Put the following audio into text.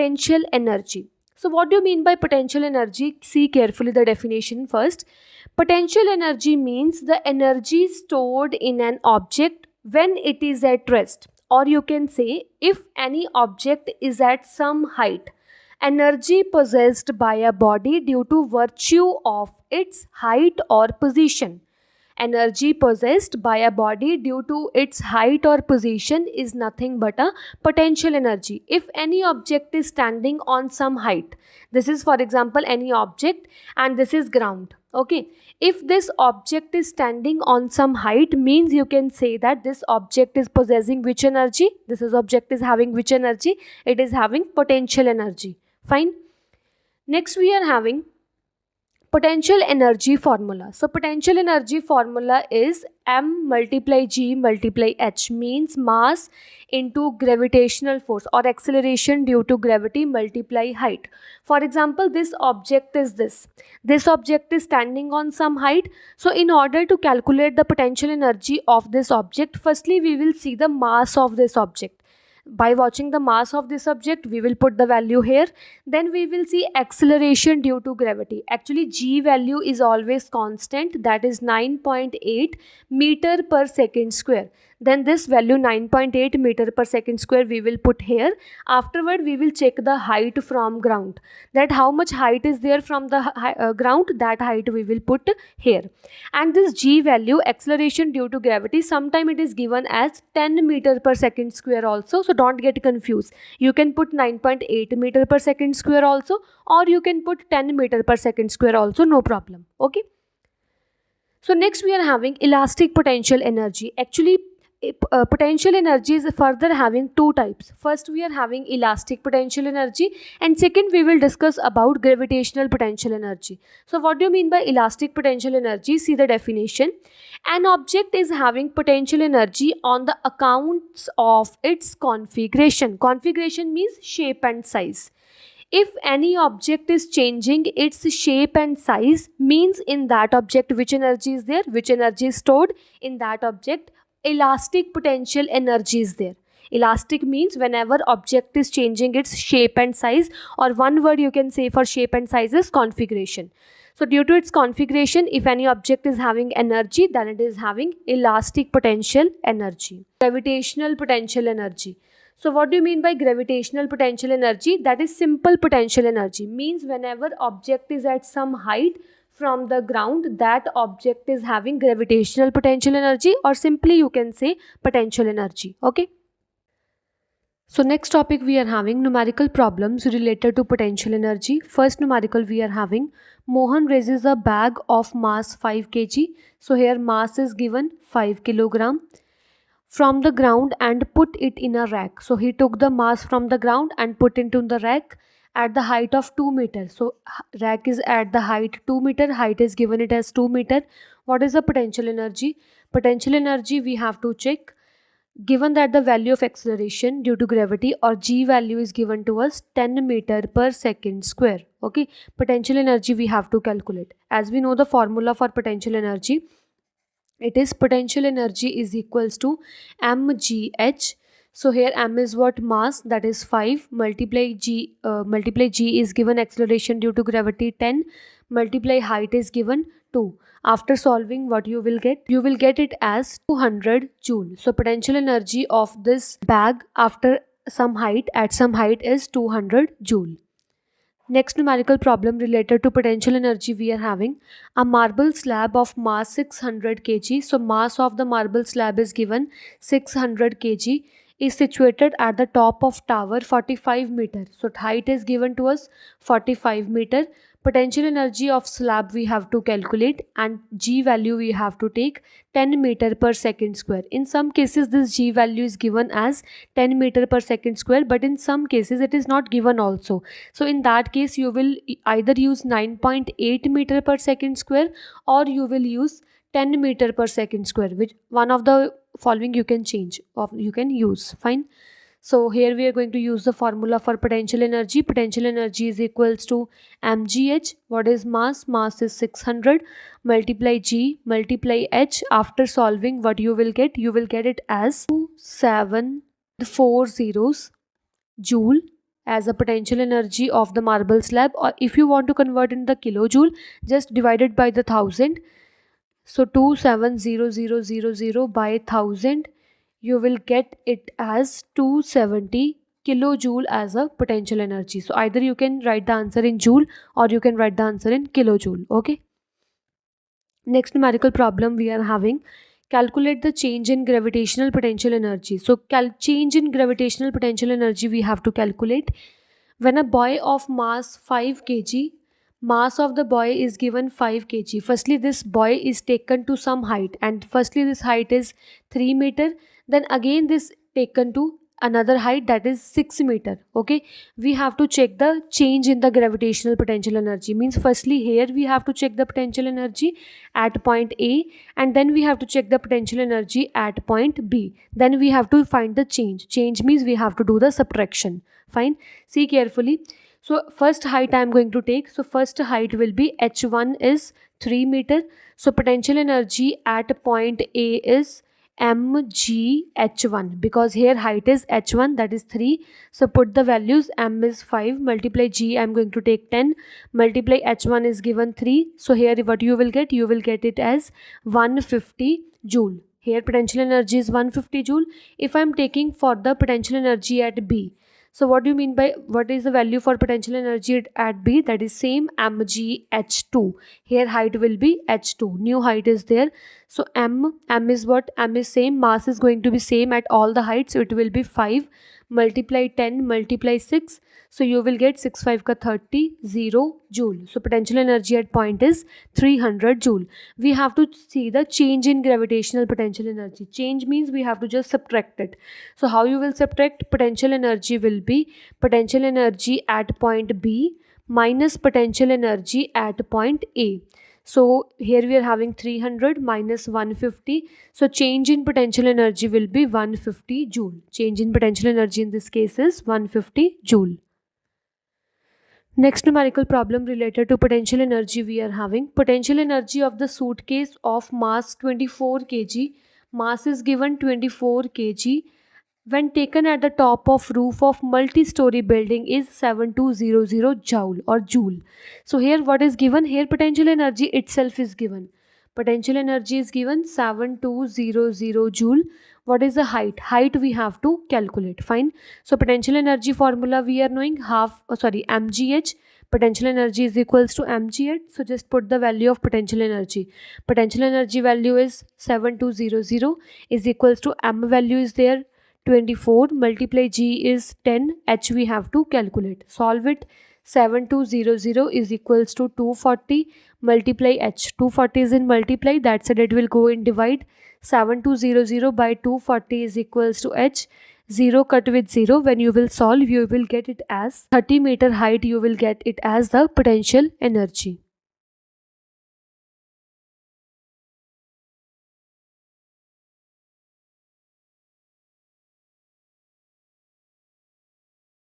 potential energy. So what do you mean by potential energy? See carefully the definition first. Potential energy means the energy stored in an object when it is at rest, or you can say if any object is at some height. Energy possessed by a body due to virtue of its height or position. Energy possessed by a body due to its height or position is nothing but a potential energy. If any object is standing on some height, this is for example any object and this is ground. Okay, if this object is standing on some height, means you can say that this object is possessing which energy? This object is having which energy? It is having potential energy. Fine. Next we are having potential energy formula. So potential energy formula is m multiply g multiply h, means mass into gravitational force or acceleration due to gravity multiply height. For example, this object is this object is standing on some height. So in order to calculate the potential energy of this object, firstly we will see the mass of this object. By watching the mass of this object, we will put the value here. Then we will see acceleration due to gravity. Actually g value is always constant, that is 9.8 meter per second square. Then this value 9.8 meter per second square we will put here. Afterward we will check the height from ground, that how much height is there from the ground, that height we will put here. And this g value, acceleration due to gravity, sometime it is given as 10 meter per second square also. So don't get confused. You can put 9.8 meter per second square also, or you can put 10 meter per second square also, no problem. Okay. So next we are having elastic potential energy. Actually potential energy is further having two types. First we are having elastic potential energy, and second we will discuss about gravitational potential energy. So what do you mean by elastic potential energy? See the definition. An object is having potential energy on the accounts of its configuration. Configuration means shape and size. If any object is changing its shape and size, means in that object which energy is there, which energy is stored in that object, elastic potential energy is there. Elastic means whenever object is changing its shape and size, or one word you can say for shape and size is configuration. So due to its configuration, if any object is having energy, then it is having elastic potential energy. Gravitational potential energy. So what do you mean by gravitational potential energy? That is simple potential energy, means whenever object is at some height from the ground, that object is having gravitational potential energy, or simply you can say potential energy. Okay. So next topic we are having numerical problems related to potential energy. First numerical we are having Mohan raises a bag of mass 5 kg. So here mass is given 5 kilogram from the ground and put it in a rack. So he took the mass from the ground and put it into the rack at the height of 2 meters. So rack is at the height 2 meter, height is given it as 2 meter. What is the potential energy? Potential energy we have to check. Given that the value of acceleration due to gravity or g value is given to us 10 meter per second square. Okay, potential energy we have to calculate. As we know the formula for potential energy, it is potential energy is equals to mgh. So here m is what? Mass, that is 5, multiply g is given acceleration due to gravity 10, multiply height is given 2. After solving, what you will get? You will get it as 200 joule. So potential energy of this bag after some height, at some height, is 200 joule. Next numerical problem related to potential energy we are having. A marble slab of mass 600 kg. So mass of the marble slab is given 600 kg, is situated at the top of tower 45 meter. So height is given to us 45 meter. Potential energy of slab we have to calculate, and g value we have to take 10 meter per second square. In some cases this g value is given as 10 meter per second square, but in some cases it is not given also. So in that case you will either use 9.8 meter per second square, or you will use 10 meter per second square, which one of the following you can change or you can use. Fine. So here we are going to use the formula for potential energy. Potential energy is equals to mgh. What is mass? Mass is 600, multiply g multiply h. After solving, what you will get? You will get it as 2740 joule as a potential energy of the marble slab, or if you want to convert in the kilojoule, just divide it by the 1000. So 270,000 by 1000, you will get it as 270 kilojoule as a potential energy. So either you can write the answer in joule or you can write the answer in kilojoule. Okay. Next numerical problem we are having, calculate the change in gravitational potential energy. So change in gravitational potential energy we have to calculate. When a boy of mass 5 kg, mass of the boy is given 5 kg. Firstly, this boy is taken to some height, and firstly this height is 3 meter. Then again this taken to another height, that is 6 meter. Okay, we have to check the change in the gravitational potential energy. Means firstly here we have to check the potential energy at point A, and then we have to check the potential energy at point B. Then we have to find the change. Change means we have to do the subtraction. Fine, see carefully. So first height I am going to take. So first height will be h1 is 3 meter. So potential energy at point A is mgh1, because here height is h1, that is 3. So put the values. M is 5, multiply g, I am going to take 10, multiply h1 is given 3. So here what you will get? You will get it as 150 joule. Here potential energy is 150 joule. If I am taking for the potential energy at B, so what do you mean by, what is the value for potential energy at B? That is same, mgh2. Here height will be h2, new height is there. So m is what? M is same, mass is going to be same at all the heights. So it will be 5, multiply 10, multiply 6. So you will get 6 5 ka 30, 0 joule. So potential energy at point is 300 joule. We have to see the change in gravitational potential energy. Change means we have to just subtract it. So how you will subtract? Potential energy will be potential energy at point B minus potential energy at point A. So here we are having 300 minus 150. So change in potential energy will be 150 joule. Change in potential energy in this case is 150 joule. Next numerical problem related to potential energy we are having. Potential energy of the suitcase of mass 24 kg. Mass is given 24 kg. When taken at the top of roof of multi-story building is 7200 joule or joule. So here what is given? Here potential energy itself is given. Potential energy is given 7200 joule. What is the height? Height we have to calculate. Fine. So potential energy formula we are knowing mgh. Potential energy is equals to mgh. So just put the value of potential energy. Potential energy value is 7200 is equals to m value is there 24, multiply g is 10, h we have to calculate. Solve it. 7200 is equals to 240, multiply h. 240 is in multiply, that's it will go in divide. 7200 by 240 is equals to h. 0 cut with 0. When you will solve, you will get it as 30 meter height, you will get it as the potential energy.